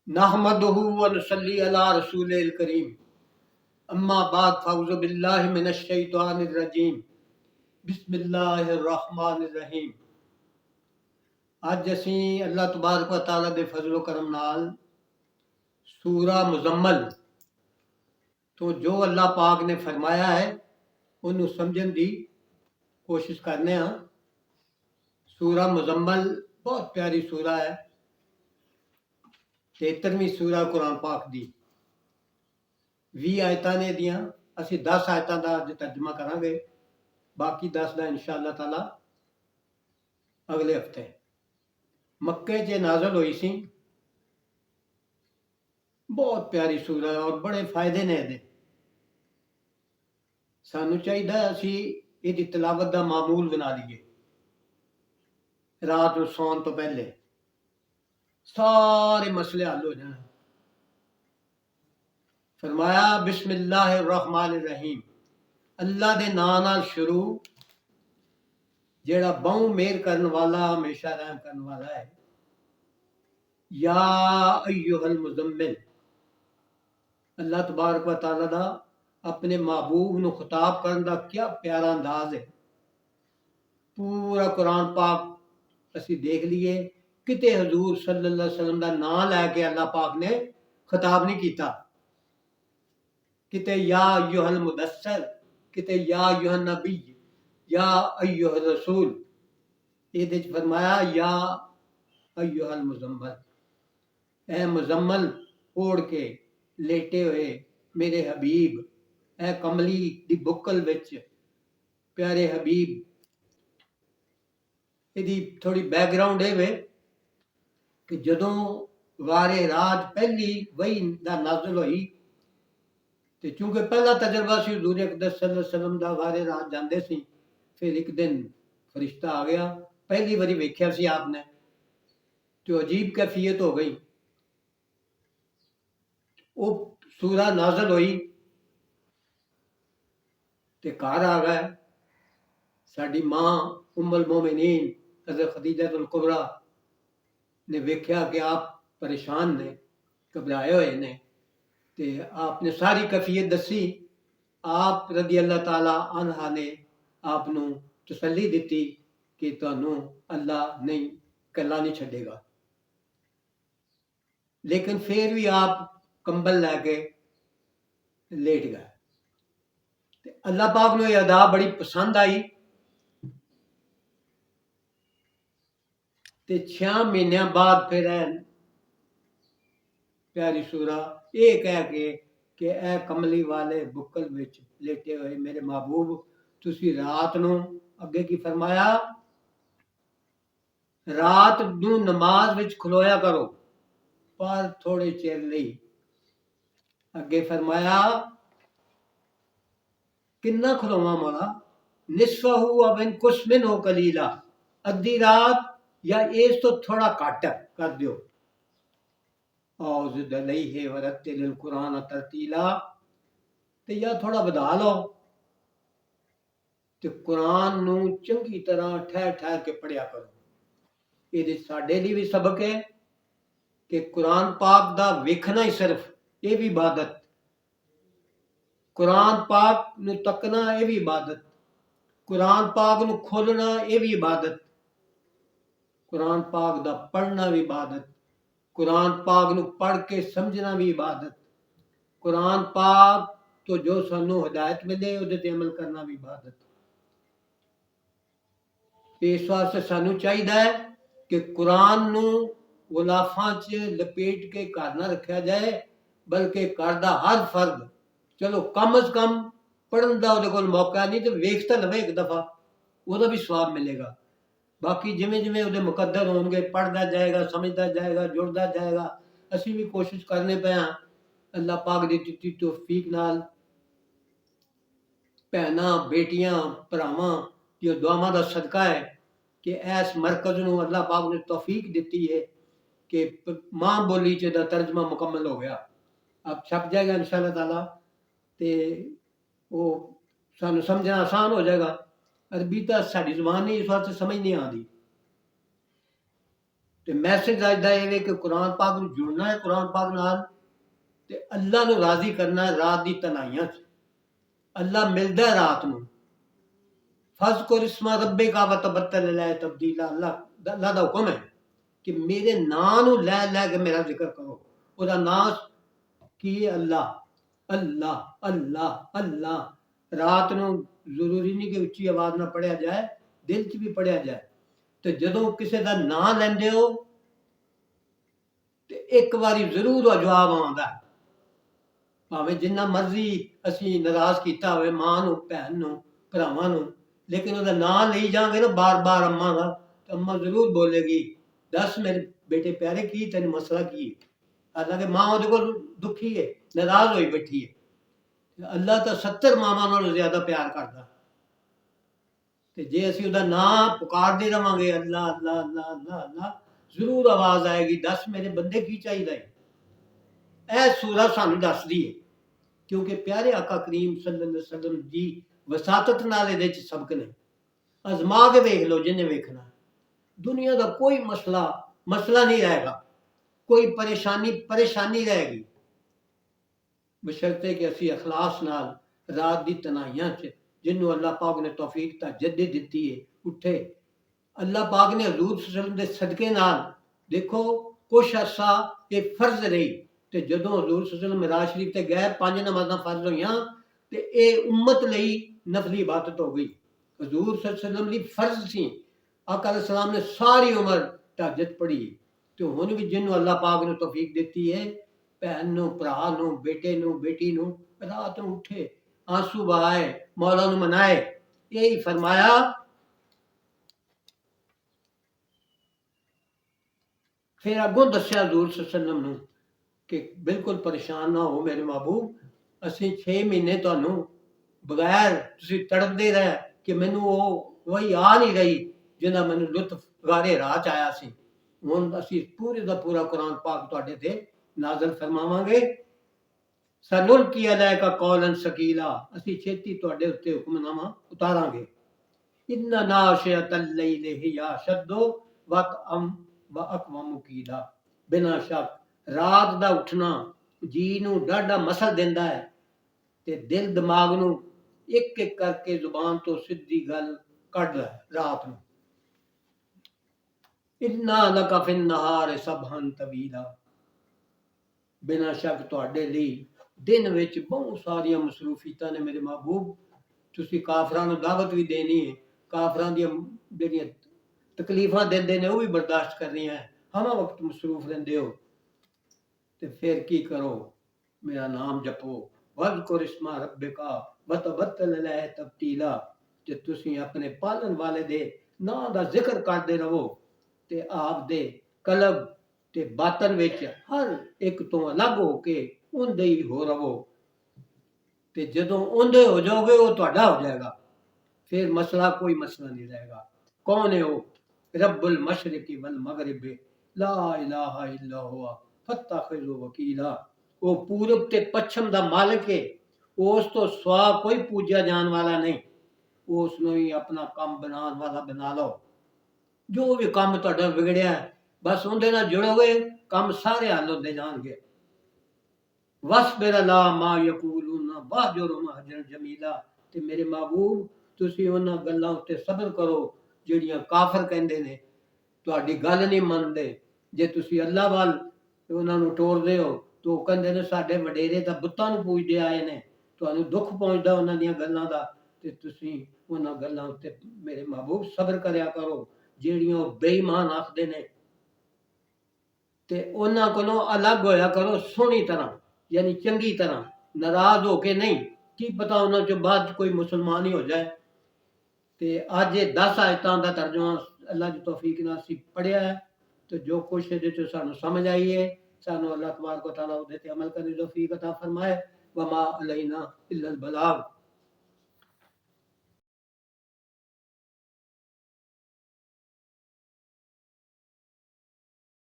नहमदुहु व नुसल्ली अला रसूलिल करीम। अम्मा बाद फ़अऊज़ु बिल्लाहि मिनश शैतानिर रजीम। बिस्मिल्लाहिर रहमानिर रहीम। अज असीं अल्लाह तबारक व तआला दे फजलो करम नाल सूरा मुज़म्मल तो जो अल्लाह पाक ने फरमाया है उन्होंने समझण दी कोशिश करने हाँ। सूरा मुज़म्मल बहुत प्यारी सूरा है। 73वीं सूरा कुरान पाक दी 20 आयतां ने दियां। ਅਸੀਂ 10 आयतां ਦਾ ਅੱਜ ਤਰਜਮਾ ਕਰਾਂਗੇ, बाकी 10 ਦਾ इंशाअल्लाह ताला अगले हफ्ते। मक्के च नाज़िल होई सी। बहुत प्यारी सूरा है और बड़े फायदे ने ਇਹਦੇ। ਸਾਨੂੰ ਚਾਹੀਦਾ ਅਸੀਂ ਇਹਦੀ ਤਿਲਾਵਤ ਦਾ ਮਾਮੂਲ ਬਣਾ ਲਈਏ। ਰਾਤ ਨੂੰ ਸੌਣ ਤੋਂ ਪਹਿਲੇ सारे मसले हल हो जाए। फरमाया बिस्मिल्लाहिर्रहमानिर्रहीम, अल्लाह दे नाम नाल शुरू जेड़ा बहु मेहर करने वाला हमेशा रहम करने वाला है। या अय्युहल मुज़म्मिल, अल्लाह तबारक व तआला दा अपने महबूब नू खिताब करन दा क्या प्यारा अंदाज है। पूरा कुरान पाक ਅਸੀਂ देख लिए, किते हजूर सल्लल्लाहु अलैहि वसल्लम दा नाम लैके अल्लाह पाक ने खिताब नहीं किया। किते या अय्युहल मुदस्सिर, किते या अय्युहन नबी, या अय्युहर रसूल। ਇਹਦੇ ਚ फरमाया या अय्युहल मुज़म्मल, ए मुज़म्मल ओढ़ के लेटे हुए मेरे हबीब, ए कमली दी बुक्कल विच प्यारे हबीब। ਇਹਦੀ थोड़ी बैकग्राउंड ਇਹ वे कि जदों वारे राज पहली वही दा नाज़िल होई ते चूंकि पहला तजर्बा सी हुजूर अक़दस सल्लल्लाहु अलैहि वसल्लम दा वारे राज जांदे सी। फिर एक दिन फरिश्ता आ गया, पहली बारी वेख्या सी आपने तो अजीब कैफियत हो गई। वो सूरा नाज़िल हुई ते घर आ गए। साडी मां उम्मुल मोमिनीन हज़रत खदीजतुल कुबरा ने वेख्या कि आप परेशान ने, घबराए हुए ने, ते आपने सारी कैफियत दसी। आप रज़ी अल्लाह ताला अन्हा ने आपनू तसल्ली दिती कि तुहानू अल्लाह नहीं कल्ला नहीं छड्डेगा। लेकिन फिर भी आप कंबल लैके लेट गए। अल्लाह पाक नू ये अदा बड़ी पसंद आई ते 6 महीनों बाद फिर प्यारी सूरा ये कह के कि ए कमली वाले बुक्कल विच लेटे हुए मेरे महबूब, तुसी रात नू अगे की फरमाया, रात नू नमाज विच खलोया करो पर थोड़े चिर लई। अगे फरमाया किन्ना खलोवा मौला, निस्फहू अव इनकुस मिन्हु कलीला, अद्धी रात या इस तो थोड़ा घट कर दियो। औज़ अलैहि वरत्तिलिल कुरान तरतीला, ते या थोड़ा वधा लो ते कुरान नू चंगी तरह ठहर ठहर के पढ़िया करो। ये साडे लिए भी सबक है कि कुरान पाक दा वेखना ही सिर्फ ये भी इबादत, कुरान पाक नू तकना ये भी इबादत, कुरान पाक नू खोलना ये भी इबादत, कुरान पाक दा पढ़ना भी इबादत, कुरान पाक नू पढ़ के समझना भी इबादत, कुरान पाक तो जो सानू हिदायत मिले उहदे ते अमल करना भी इबादत। इस वास्ते सानू चाहिए कि कुरान नू गुलाफां च लपेट के घर ना रखा जाए, बल्कि घर दा हर फर्द चलो कम अज कम पढ़न दा उहदे कोल मौका नहीं तो वेख तो लवे एक दफा, ਉਹਦਾ भी स्वाब मिलेगा। बाकी जिमें जिमें ਉਹਦੇ मुकद्दर होंगे पढ़ता जाएगा, समझता जाएगा, जुड़ता जाएगा। असी भी कोशिश करने पे हाँ अल्लाह पाक दी दित्ती तौफीक नाल भैनां बेटियां भरावां दी दुआवां दा सदका है कि ऐस मरकज नू अल्लाह पाक ने तौफीक दित्ती है कि मां बोली च दा तर्जमा मुकम्मल हो गया। अब छप जाएगा इंशाअल्लाह ताला ते वो सानू समझना आसान हो जाएगा। अरबी तो साड़ी जुबान नहीं, इस वास्ते समझ नहीं आती। ਤੇ ਮੈਸੇਜ ਅੱਜ ਦਾ ਇਹ ਵੇ ਕਿ ਕੁਰਾਨ ਪਾਕ ਨੂੰ ਜੁੜਨਾ ਹੈ ਕੁਰਾਨ ਪਾਕ ਨਾਲ ਤੇ ਅੱਲਾ ਨੂੰ ਰਾਜ਼ੀ ਕਰਨਾ ਹੈ ਰਾਤ ਦੀ ਤਨਾਈਆਂ 'ਚ। ਅੱਲਾ ਮਿਲਦਾ ਰਾਤ ਨੂੰ। ਫਜ਼ਕੁਰ ਇਸਮਾ ਰੱਬਿਕਾ ਵਤਬਤਲ ਇਲੈਹ ਤਬਦੀਲਾ। ਅੱਲਾ ਦਾ ਹੁਕਮ ਹੈ ਕਿ ਮੇਰੇ ਨਾਂ ਨੂੰ ਲੈ ਲੈ ਕੇ ਮੇਰਾ ਜ਼ਿਕਰ ਕਰੋ। ਉਹਦਾ ਨਾਂ ਕੀ ਹੈ? ਅੱਲਾ ਅੱਲਾ ਅੱਲਾ ਅੱਲਾ। ਰਾਤ ਨੂੰ ਜ਼ਰੂਰੀ ਨਹੀਂ ਕਿ ਉੱਚੀ ਆਵਾਜ਼ ਨਾਲ ਪੜ੍ਹਿਆ ਜਾਏ, ਦਿਲ 'ਚ ਵੀ ਪੜ੍ਹਿਆ ਜਾਏ। ਤੇ ਜਦੋਂ ਕਿਸੇ ਦਾ ਨਾਂ ਲੈਂਦੇ ਹੋ ਤੇ ਇੱਕ ਵਾਰੀ ਜ਼ਰੂਰ ਉਹ ਜਵਾਬ ਆਉਂਦਾ, ਭਾਵੇਂ ਜਿੰਨਾ ਮਰਜ਼ੀ ਅਸੀਂ ਨਾਰਾਜ਼ ਕੀਤਾ ਹੋਵੇ ਮਾਂ ਨੂੰ, ਭੈਣ ਨੂੰ, ਭਰਾਵਾਂ ਨੂੰ, ਲੇਕਿਨ ਉਹਦਾ ਨਾਂ ਲਈ ਜਾਵਾਂਗੇ ਨਾ ਬਾਰ-ਬਾਰ ਅੰਮਾ ਦਾ, ਤਾਂ ਅੰਮਾ ਜ਼ਰੂਰ ਬੋਲੇਗੀ, ਦੱਸ ਮੇਰੇ ਬੇਟੇ ਪਿਆਰੇ ਕੀ ਤੈਨੂੰ ਮਸਲਾ ਕੀ ਹੈ। ਹਾਲਾਂਕਿ ਮਾਂ ਉਹਦੇ ਕੋਲ ਦੁਖੀ ਹੈ, ਨਾਰਾਜ਼ ਹੋਈ ਬੈਠੀ ਹੈ। ਅੱਲਾ ਤਾਂ 70 ਮਾਵਾਂ ਨਾਲੋਂ ਜ਼ਿਆਦਾ ਪਿਆਰ ਕਰਦਾ। ਤੇ ਜੇ ਅਸੀਂ ਉਹਦਾ ਨਾਂ ਪੁਕਾਰਦੇ ਰਵਾਂਗੇ ਅੱਲਾ ਅੱਲਾ ਅੱਲਾ ਅੱਲਾ ਅੱਲਾ, ਜ਼ਰੂਰ ਆਵਾਜ਼ ਆਏਗੀ, ਦੱਸ ਮੇਰੇ ਬੰਦੇ ਕੀ ਚਾਹੀਦਾ ਹੈ। ਇਹ ਸੂਰਾ ਸਾਨੂੰ ਦੱਸਦੀ ਹੈ, ਕਿਉਂਕਿ ਪਿਆਰੇ ਆਕਾ ਕਰੀਮ ਸੱਲੱਲਾਹੁ ਅਲੈਹਿ ਵਸੱਲਮ ਦੀ ਵਸਾਤਤ ਨਾਲ ਇਹਦੇ 'ਚ ਸਬਕ ਨੇ। ਅਜ਼ਮਾ ਕੇ ਵੇਖ ਲਓ ਜਿਹਨੇ ਵੇਖਣਾ। ਦੁਨੀਆ ਦਾ ਕੋਈ ਮਸਲਾ ਨਹੀਂ ਰਹੇਗਾ, ਕੋਈ ਪਰੇਸ਼ਾਨੀ ਰਹੇਗੀ, ਬਸ਼ਰਤੇ ਕਿ ਅਸੀਂ ਅਖਲਾਸ ਨਾਲ ਰਾਤ ਦੀ ਤਨਾਈਆਂ 'ਚ, ਜਿਹਨੂੰ ਅੱਲਾਹ ਪਾਕ ਨੇ ਤੌਫੀਕ ਤਜੱਦਦ ਦਿੱਤੀ ਹੈ, ਉੱਠੇ। ਅੱਲਾਹ ਪਾਕ ਨੇ ਹਜ਼ੂਰ ਸੱਲੱਲਾਹੁ ਅਲੈਹਿ ਵਸੱਲਮ ਦੇ ਸਦਕੇ ਨਾਲ ਦੇਖੋ ਕੁਛ ਅਰਸਾ ਇਹ ਫਰਜ਼ ਰਹੀ, ਤੇ ਜਦੋਂ ਹਜ਼ੂਰ ਸੱਲੱਲਾਹੁ ਅਲੈਹਿ ਵਸੱਲਮ ਮਿਰਾਜ ਸ਼ਰੀਫ ਤੇ ਗਏ 5 ਨਮਾਜ਼ਾਂ ਫਰਜ਼ ਹੋਈਆਂ ਤੇ ਇਹ ਉਮਤ ਲਈ ਨਫਲੀ ਇਬਾਦਤ ਹੋ ਗਈ। ਹਜ਼ੂਰ ਸੱਲੱਲਾਹੁ ਅਲੈਹਿ ਵਸੱਲਮ ਲਈ ਫਰਜ਼ ਸੀ। ਆਕਾ ਅਲੈਹਿਸ ਸਲਾਮ ਨੇ ਸਾਰੀ ਉਮਰ ਤਹੱਜਦ ਪੜ੍ਹੀ। ਤੇ ਹੁਣ ਵੀ ਜਿਹਨੂੰ ਅੱਲਾਹ ਪਾਕ ਨੇ ਤੌਫੀਕ ਦਿੱਤੀ ਹੈ, ਭੈਣ ਨੂੰ, ਭਰਾ ਨੂੰ, ਬੇਟੇ ਨੂੰ, ਬੇਟੀ ਨੂੰ, ਰਾਤ ਨੂੰ ਉੱਠੇ, ਆंसू बहाए, मौला ਨੂੰ ਮਨਾਏ। यही फरमाया फिर अगों दस्या हजूर सल्लम ਨੂੰ कि बिल्कुल परेशान ना हो मेरे महबूब, ਅਸੀਂ 6 ਮਹੀਨੇ ਤੁਹਾਨੂੰ ਬਗੈਰ ਤੁਸੀਂ ਤੜਪਦੇ ਰਹੇ ਕਿ ਮੈਨੂੰ ਉਹ ਵਹੀ ਆ ਨਹੀਂ ਰਹੀ ਜਿਹਦਾ ਮੈਨੂੰ ਲੁਤਫ ਗਾਰੇ ਰਾਹ 'ਚ ਆਇਆ ਸੀ। ਹੁਣ ਅਸੀਂ ਪੂਰੇ ਦਾ ਪੂਰਾ ਕੁਰਾਨ ਪਾਕ ਤੁਹਾਡੇ ਤੇ ਨਾਜ਼ਲ ਫਰਮਾਵਾਂਗੇ। सनुल्की अलैका कौलन सकीला, ਅਸੀਂ ਛੇਤੀ ਤੁਹਾਡੇ ਉੱਤੇ ਹੁਕਮਨਾਮਾ ਉਤਾਰਾਂਗੇ। इन्ना नाशियतल लैली हिया अशद्दु वक़अम व अक़वम कीला। बिना शक रात ਦਾ ਉੱਠਣਾ ਜੀ ਨੂੰ ਡਾਢਾ ਮਸਲ ਦਿੰਦਾ ਹੈ ਤੇ ਦਿਲ ਦਿਮਾਗ ਨੂੰ ਇੱਕ ਇੱਕ ਕਰਕੇ ਜ਼ੁਬਾਨ ਤੋਂ ਸਿੱਧੀ ਗੱਲ ਕੱਢਦਾ ਹੈ ਰਾਤ ਨੂੰ। इन्ना लका फिन नहार सबहन तवीला, बिना शक ਤੁਹਾਡੇ ਲਈ दिन ਵਿੱਚ ਬਹੁਤ ਸਾਰੀਆਂ ਮਸਰੂਫੀਅਤਾਂ ਨੇ ਮੇਰੇ महबूब। ਤੁਸੀਂ ਕਾਫਰਾਂ ਨੂੰ ਦਾਵਤ ਵੀ ਦੇਣੀ ਹੈ, ਕਾਫਰਾਂ ਦੀਆਂ ਜਿਹੜੀਆਂ ਤਕਲੀਫਾਂ ਦਿੰਦੇ ਨੇ ਉਹ ਵੀ ਬਰਦਾਸ਼ਤ ਕਰਨੀਆਂ ਹੈ, ਹਮਾ ਵਕਤ ਮਸਰੂਫ ਰਹਿੰਦੇ ਹੋ। ਤੇ ਫਿਰ ਕੀ ਕਰੋ, ਮੇਰਾ ਨਾਮ ਜਪੋ, ਵਜ਼ਕੁਰ ਇਸਮਾ ਰੱਬਿਕਾ ਵਤਬਤਲ ਇਲੈਹ ਤਬਦੀਲਾ, ਤੇ ਤੁਸੀਂ ਆਪਣੇ ਪਾਲਣ ਵਾਲੇ ਦੇ ਨਾਂ ਦਾ ਜ਼ਿਕਰ ਕਰਦੇ ਰਹੋ ਤੇ ਆਪ ਦੇ ਕਲਬ ਤੇ ਬਾਤਨ ਵਿੱਚ ਹਰ ਇੱਕ ਤੋਂ ਅਲੱਗ ਹੋ ਕੇ ਉਹਦੇ ਹੀ ਹੋ ਰਵੋ। ਤੇ ਜਦੋਂ ਉਹਦੇ ਹੋ ਜਾਓਗੇ ਉਹ ਤੁਹਾਡਾ ਹੋ ਜਾਏਗਾ, फिर मसला कोई मसला नहीं रहेगा। कौन है वो? रब्बुल मशरिकी वल मगरिब ला इलाहा इल्ला हुवा फत्तखिज़ु वकीला। वो पूरब ते पश्चिम दा मालिक है, उस तो सिवा कोई पूजा जान वाला नहीं, उसनु ही अपना काम बनाने वाला बना लो। जो भी काम तुहाडा बिगड़िया है बस उहदे नाल जुड़ोगे, काम सारे हल होंदे जाणगे। वसबिर अला मा यकूलूना वाहजुरहुम हजरन जमीला, ते मेरे महबूब ਤੁਸੀਂ ਉਹਨਾਂ ਗੱਲਾਂ ਉੱਤੇ ਸਬਰ ਕਰੋ ਜਿਹੜੀਆਂ ਕਾਫਰ ਕਹਿੰਦੇ ਨੇ, ਤੁਹਾਡੀ ਗੱਲ ਨਹੀਂ ਮੰਨਦੇ। ਜੇ ਤੁਸੀਂ ਅੱਲਾ ਵੱਲ ਉਹਨਾਂ ਨੂੰ ਟੋਰਦੇ ਹੋ ਤਾਂ ਉਹ ਕਹਿੰਦੇ ਨੇ ਸਾਡੇ ਵਡੇਰੇ ਤਾਂ ਬੁੱਤਾਂ ਨੂੰ ਪੂਜਦੇ ਆਏ ਨੇ, ਤੁਹਾਨੂੰ ਦੁੱਖ ਪਹੁੰਚਦਾ ਉਹਨਾਂ ਦੀਆਂ ਗੱਲਾਂ ਦਾ, ਤੇ ਤੁਸੀਂ ਉਹਨਾਂ ਗੱਲਾਂ ਉੱਤੇ ਮੇਰੇ महबूब ਸਬਰ ਕਰਿਆ ਕਰੋ ਜਿਹੜੀਆਂ ਉਹ ਬੇਈਮਾਨ ਆਖਦੇ ਨੇ। ਤੇ ਉਹਨਾਂ ਕੋਲੋਂ ਅਲੱਗ ਹੋਇਆ ਕਰੋ ਸੋਹਣੀ ਤਰ੍ਹਾਂ, ਯਾਨੀ ਚੰਗੀ ਤਰ੍ਹਾਂ, ਨਾਰਾਜ਼ ਹੋ ਕੇ ਨਹੀਂ। ਕੀ ਪਤਾ ਉਹਨਾਂ ਚੋਂ ਬਾਅਦ ਕੋਈ ਮੁਸਲਮਾਨ ਹੀ ਹੋ ਜਾਏ। ਤੇ ਅੱਜ ਇਹ 10 ਆਇਤਾਂ ਦਾ ਤਰਜਮਾ ਅੱਲਾ ਦੀ ਤੌਫੀਕ ਨਾਲ ਅਸੀਂ ਪੜ੍ਹਿਆ ਹੈ, ਤੇ ਜੋ ਕੁਛ ਇਹਦੇ 'ਚ ਸਾਨੂੰ ਸਮਝ ਆਈ ਹੈ, ਸਾਨੂੰ ਅੱਲਾਹ ਤਬਾਰਕ व तआला ਉਹਦੇ ਤੇ ਅਮਲ ਕਰਨ ਦੀ ਤੌਫੀਕ ਅਤਾ ਫਰਮਾਏ। ਵਮਾ ਅਲੈਨਾ ਇल्लल बलाग।